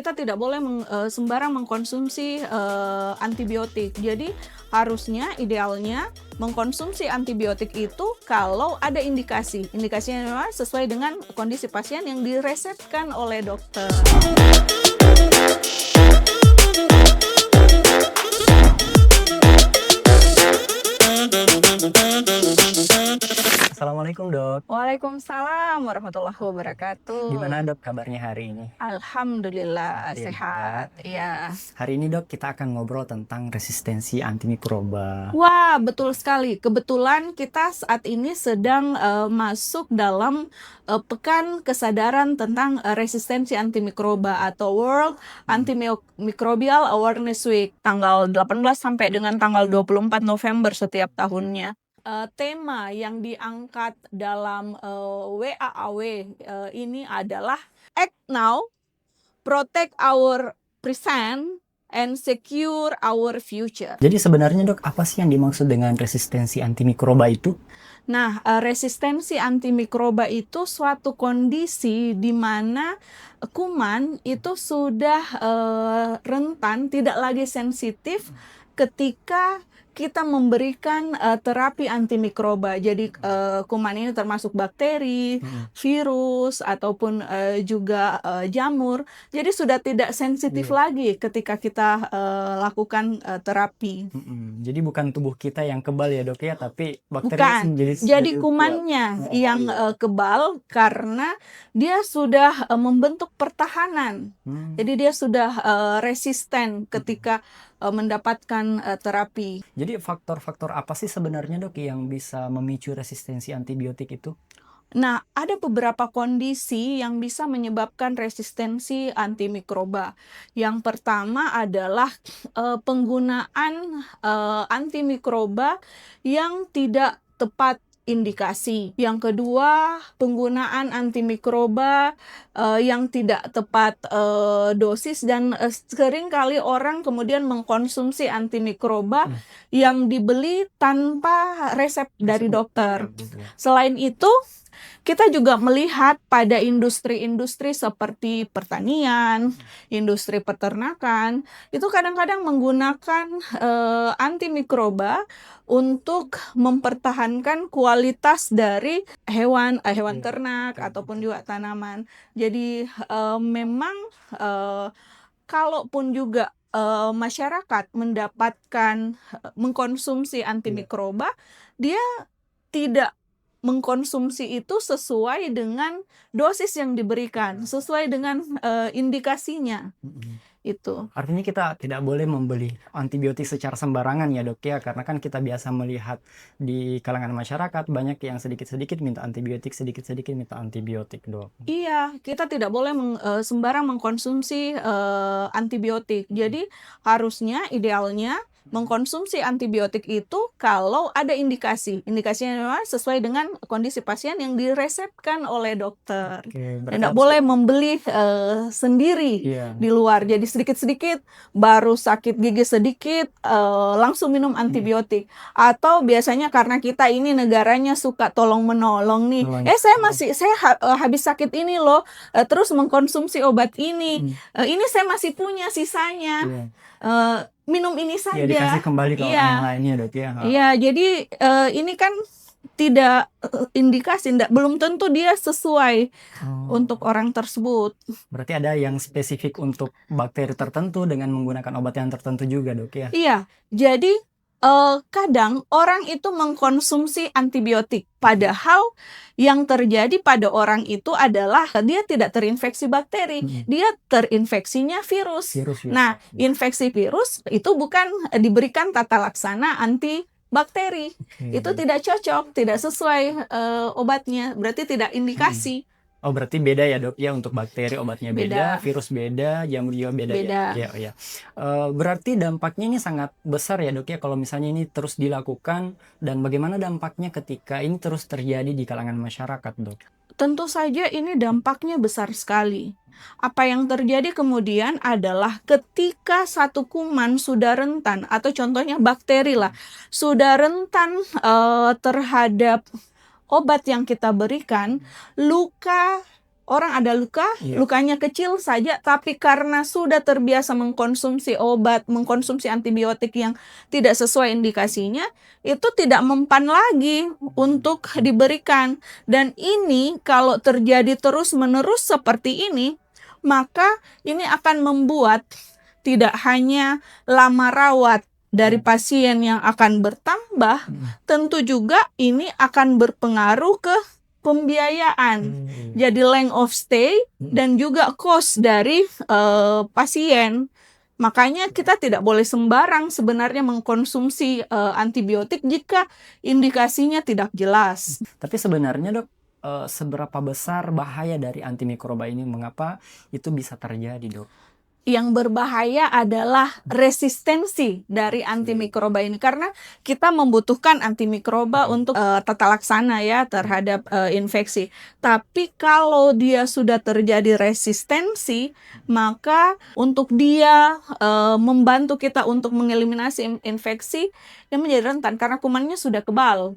kita tidak boleh sembarang mengkonsumsi antibiotik. Jadi harusnya idealnya mengkonsumsi antibiotik itu kalau ada indikasi. Indikasinya memang sesuai dengan kondisi pasien yang diresepkan oleh dokter. Assalamualaikum dok. Waalaikumsalam warahmatullahi wabarakatuh. Gimana dok kabarnya hari ini? Alhamdulillah sehat. Ya. Hari ini dok kita akan ngobrol tentang resistensi antimikroba. Wah, betul sekali. Kebetulan kita saat ini sedang masuk dalam pekan kesadaran tentang resistensi antimikroba atau World Antimicrobial Awareness Week, tanggal 18 sampai dengan tanggal 24 November setiap tahunnya. Tema yang diangkat dalam WAAW ini adalah Act Now, Protect Our Present, and Secure Our Future. Jadi sebenarnya dok, apa sih yang dimaksud dengan resistensi antimikroba itu? Nah, resistensi antimikroba itu suatu kondisi di mana kuman itu sudah rentan, tidak lagi sensitif ketika kita memberikan terapi antimikroba. Jadi kuman ini termasuk bakteri, virus, ataupun juga jamur. Jadi sudah tidak sensitif lagi ketika kita lakukan terapi. Jadi bukan tubuh kita yang kebal ya dok ya, tapi bakteri Bukan. Jadi kuat. kumannya yang kebal karena dia sudah membentuk pertahanan. Jadi dia sudah resisten ketika mendapatkan terapi. Jadi faktor-faktor apa sih sebenarnya dok yang bisa memicu resistensi antibiotik itu? Nah, ada beberapa kondisi yang bisa menyebabkan resistensi antimikroba. Yang pertama adalah penggunaan antimikroba yang tidak tepat indikasi. Yang kedua, penggunaan antimikroba yang tidak tepat dosis, dan sering kali orang kemudian mengkonsumsi antimikroba yang dibeli tanpa resep dari dokter. Selain itu, kita juga melihat pada industri-industri seperti pertanian, industri peternakan, itu kadang-kadang menggunakan antimikroba untuk mempertahankan kualitas dari hewan ternak ataupun juga tanaman. Jadi memang kalaupun juga masyarakat mendapatkan mengkonsumsi antimikroba, dia tidak mengkonsumsi itu sesuai dengan dosis yang diberikan, sesuai dengan indikasinya. Itu. Artinya kita tidak boleh membeli antibiotik secara sembarangan ya dok ya, karena kan kita biasa melihat di kalangan masyarakat banyak yang sedikit-sedikit minta antibiotik, sedikit-sedikit minta antibiotik dok. Iya, kita tidak boleh sembarang mengkonsumsi antibiotik. Jadi harusnya idealnya mengkonsumsi antibiotik itu kalau ada indikasi. Indikasinya memang sesuai dengan kondisi pasien yang diresepkan oleh dokter. Tidak boleh membeli sendiri di luar. Jadi sedikit-sedikit, baru sakit gigi sedikit, langsung minum antibiotik. Atau biasanya karena kita ini negaranya suka tolong-menolong nih. Saya habis sakit ini loh, terus mengkonsumsi obat ini. Ini saya masih punya sisanya. Minum ini saja. Ya, dikasih kembali ke orang yang lainnya dok ya. Iya, jadi ini kan tidak indikasi, belum tentu dia sesuai untuk orang tersebut. Berarti ada yang spesifik untuk bakteri tertentu dengan menggunakan obat yang tertentu juga dok ya? Iya, jadi kadang orang itu mengkonsumsi antibiotik, padahal yang terjadi pada orang itu adalah dia tidak terinfeksi bakteri, dia terinfeksinya virus. Nah, infeksi virus itu bukan diberikan tata laksana antibakteri. Itu tidak cocok, tidak sesuai obatnya, berarti tidak indikasi. Oh, berarti beda ya dok ya, untuk bakteri obatnya beda, virus beda, jamur juga beda. Ya. Berarti dampaknya ini sangat besar ya dok ya kalau misalnya ini terus dilakukan, dan bagaimana dampaknya ketika ini terus terjadi di kalangan masyarakat dok? Tentu saja ini dampaknya besar sekali. Apa yang terjadi kemudian adalah ketika satu kuman sudah rentan, atau contohnya bakteri lah, sudah rentan terhadap obat yang kita berikan, luka orang ada luka, lukanya kecil saja, tapi karena sudah terbiasa mengkonsumsi obat, mengkonsumsi antibiotik yang tidak sesuai indikasinya, itu tidak mempan lagi untuk diberikan. Dan ini kalau terjadi terus-menerus seperti ini, maka ini akan membuat tidak hanya lama rawat dari pasien yang akan bertambah, tentu juga ini akan berpengaruh ke pembiayaan. Jadi length of stay dan juga cost dari pasien. Makanya kita tidak boleh sembarang sebenarnya mengkonsumsi antibiotik jika indikasinya tidak jelas. Tapi sebenarnya dok, seberapa besar bahaya dari antimikroba ini? Mengapa itu bisa terjadi dok? Yang berbahaya adalah resistensi dari antimikroba ini, karena kita membutuhkan antimikroba untuk tata laksana ya terhadap infeksi. Tapi kalau dia sudah terjadi resistensi, maka untuk dia membantu kita untuk mengeliminasi infeksi, dia menjadi rentan karena kumannya sudah kebal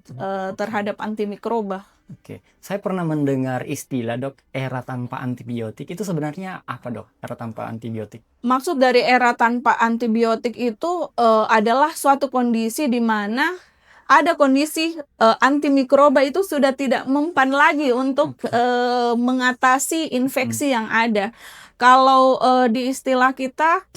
terhadap antimikroba. Oke, saya pernah mendengar istilah dok, era tanpa antibiotik. Itu sebenarnya apa dok, era tanpa antibiotik? Maksud dari era tanpa antibiotik itu adalah suatu kondisi di mana ada kondisi antimikroba itu sudah tidak mempan lagi untuk mengatasi infeksi yang ada. Kalau di istilah kita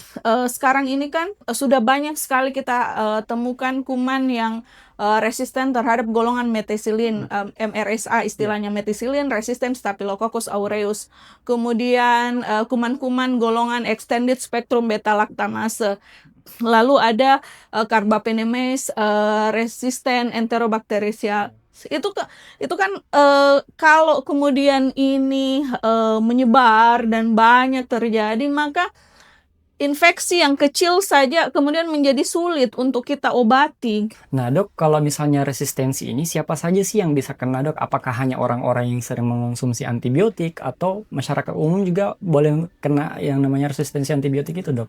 sekarang ini kan sudah banyak sekali kita temukan kuman yang resisten terhadap golongan methicillin, MRSA istilahnya, methicillin resistant Staphylococcus aureus. Kemudian kuman-kuman golongan extended spectrum beta lactamase. Lalu ada Carbapenemase resistant Enterobacteriaceae. Itu kan kalau kemudian ini menyebar dan banyak terjadi, maka infeksi yang kecil saja kemudian menjadi sulit untuk kita obati. Nah dok, kalau misalnya resistensi ini siapa saja sih yang bisa kena dok? Apakah hanya orang-orang yang sering mengonsumsi antibiotik atau masyarakat umum juga boleh kena yang namanya resistensi antibiotik itu dok?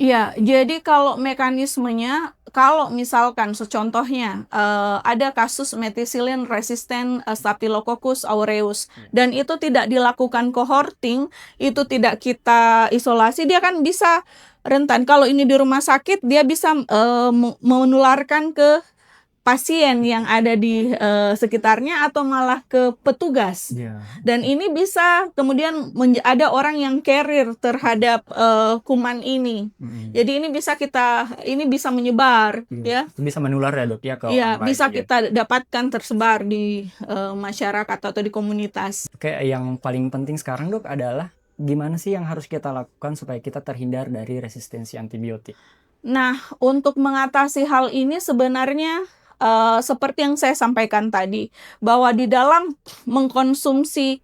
Iya, jadi kalau mekanismenya, kalau misalkan secontohnya ada kasus methicillin resistant Staphylococcus aureus dan itu tidak dilakukan cohorting, itu tidak kita isolasi, dia kan bisa rentan. Kalau ini di rumah sakit, dia bisa menularkan ke pasien yang ada di sekitarnya atau malah ke petugas. Dan ini bisa kemudian ada orang yang carrier terhadap kuman ini. Jadi ini bisa menyebar ya. Bisa menular ya dok ya ke orang lain. Bisa ya. Kita dapatkan tersebar di masyarakat atau di komunitas. Oke, yang paling penting sekarang dok adalah gimana sih yang harus kita lakukan supaya kita terhindar dari resistensi antibiotik? Nah, untuk mengatasi hal ini sebenarnya seperti yang saya sampaikan tadi, bahwa di dalam mengkonsumsi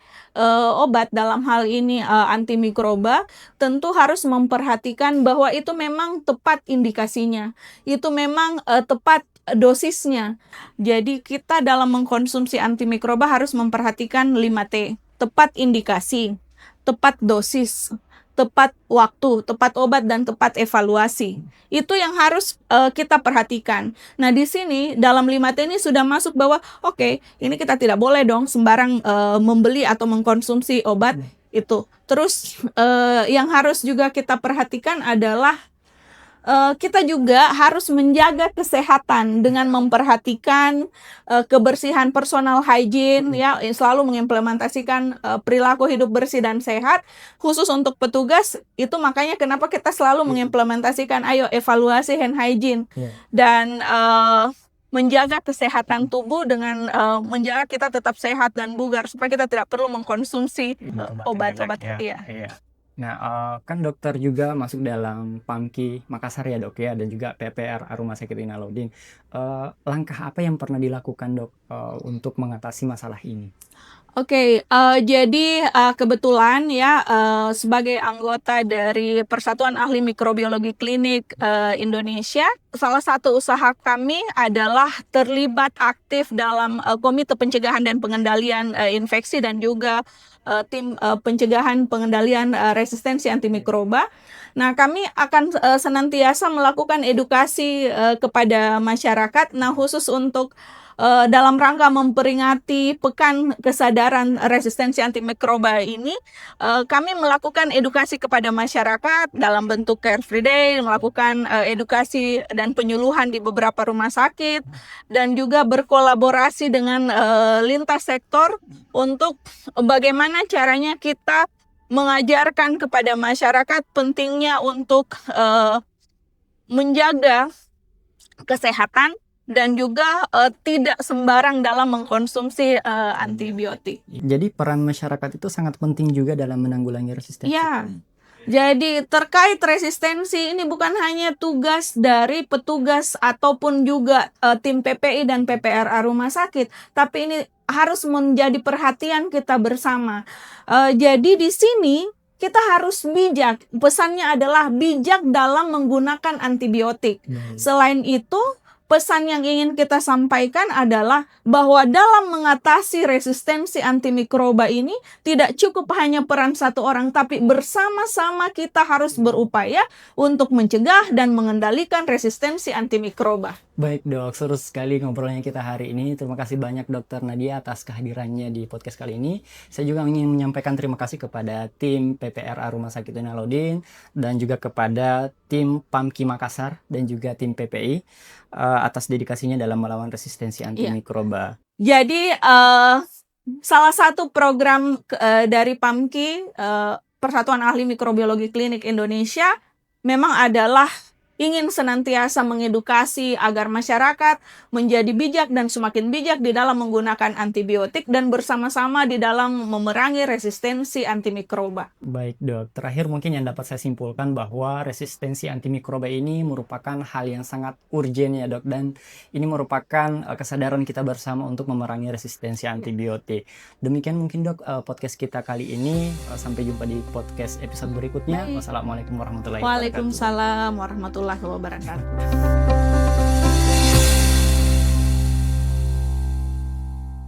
obat dalam hal ini antimikroba, tentu harus memperhatikan bahwa itu memang tepat indikasinya, itu memang tepat dosisnya. Jadi kita dalam mengkonsumsi antimikroba harus memperhatikan 5T, tepat indikasi, tepat dosis, tepat waktu, tepat obat, dan tepat evaluasi. Itu yang harus kita perhatikan. Nah, di sini dalam 5T ini sudah masuk bahwa oke, ini kita tidak boleh dong sembarang membeli atau mengkonsumsi obat itu. Terus yang harus juga kita perhatikan adalah kita juga harus menjaga kesehatan dengan memperhatikan kebersihan, personal hygiene, ya, selalu mengimplementasikan perilaku hidup bersih dan sehat. Khusus untuk petugas itu, makanya kenapa kita selalu mengimplementasikan evaluasi hand hygiene dan menjaga kesehatan tubuh dengan menjaga kita tetap sehat dan bugar supaya kita tidak perlu mengkonsumsi obat-obat. Nah, kan dokter juga masuk dalam PAMKI Makassar ya dok ya, dan juga PPR Rumah Sakit Inaludin. Langkah apa yang pernah dilakukan dok untuk mengatasi masalah ini? Oke, jadi kebetulan ya sebagai anggota dari Persatuan Ahli Mikrobiologi Klinik Indonesia, salah satu usaha kami adalah terlibat aktif dalam Komite Pencegahan dan Pengendalian Infeksi dan juga tim pencegahan pengendalian resistensi antimikroba. Nah, kami akan senantiasa melakukan edukasi kepada masyarakat. Nah, khusus untuk dalam rangka memperingati Pekan Kesadaran Resistensi Antimikroba ini, kami melakukan edukasi kepada masyarakat dalam bentuk Care Free Day, melakukan edukasi dan penyuluhan di beberapa rumah sakit, dan juga berkolaborasi dengan lintas sektor untuk bagaimana caranya kita mengajarkan kepada masyarakat pentingnya untuk menjaga kesehatan dan juga tidak sembarang dalam mengkonsumsi antibiotik. Jadi peran masyarakat itu sangat penting juga dalam menanggulangi resistensi. Ya, jadi terkait resistensi ini bukan hanya tugas dari petugas ataupun juga tim PPI dan PPRA rumah sakit, tapi ini harus menjadi perhatian kita bersama. Jadi di sini kita harus bijak. Pesannya adalah bijak dalam menggunakan antibiotik. Selain itu, pesan yang ingin kita sampaikan adalah bahwa dalam mengatasi resistensi antimikroba ini tidak cukup hanya peran satu orang, tapi bersama-sama kita harus berupaya untuk mencegah dan mengendalikan resistensi antimikroba. Baik dok, seru sekali ngobrolnya kita hari ini. Terima kasih banyak Dokter Nadia atas kehadirannya di podcast kali ini. Saya juga ingin menyampaikan terima kasih kepada tim PPRA Rumah Sakit Jalaludin dan juga kepada tim PAMKI Makassar dan juga tim PPI atas dedikasinya dalam melawan resistensi antimikroba. Jadi salah satu program dari PAMKI, Persatuan Ahli Mikrobiologi Klinik Indonesia, memang adalah ingin senantiasa mengedukasi agar masyarakat menjadi bijak dan semakin bijak di dalam menggunakan antibiotik dan bersama-sama di dalam memerangi resistensi antimikroba. Baik dok, terakhir mungkin yang dapat saya simpulkan bahwa resistensi antimikroba ini merupakan hal yang sangat urgent ya dok, dan ini merupakan kesadaran kita bersama untuk memerangi resistensi antibiotik. Demikian mungkin dok podcast kita kali ini. Sampai jumpa di podcast episode berikutnya. Wassalamualaikum warahmatullahi wabarakatuh. Waalaikumsalam warahmatullahi wabarakatuh.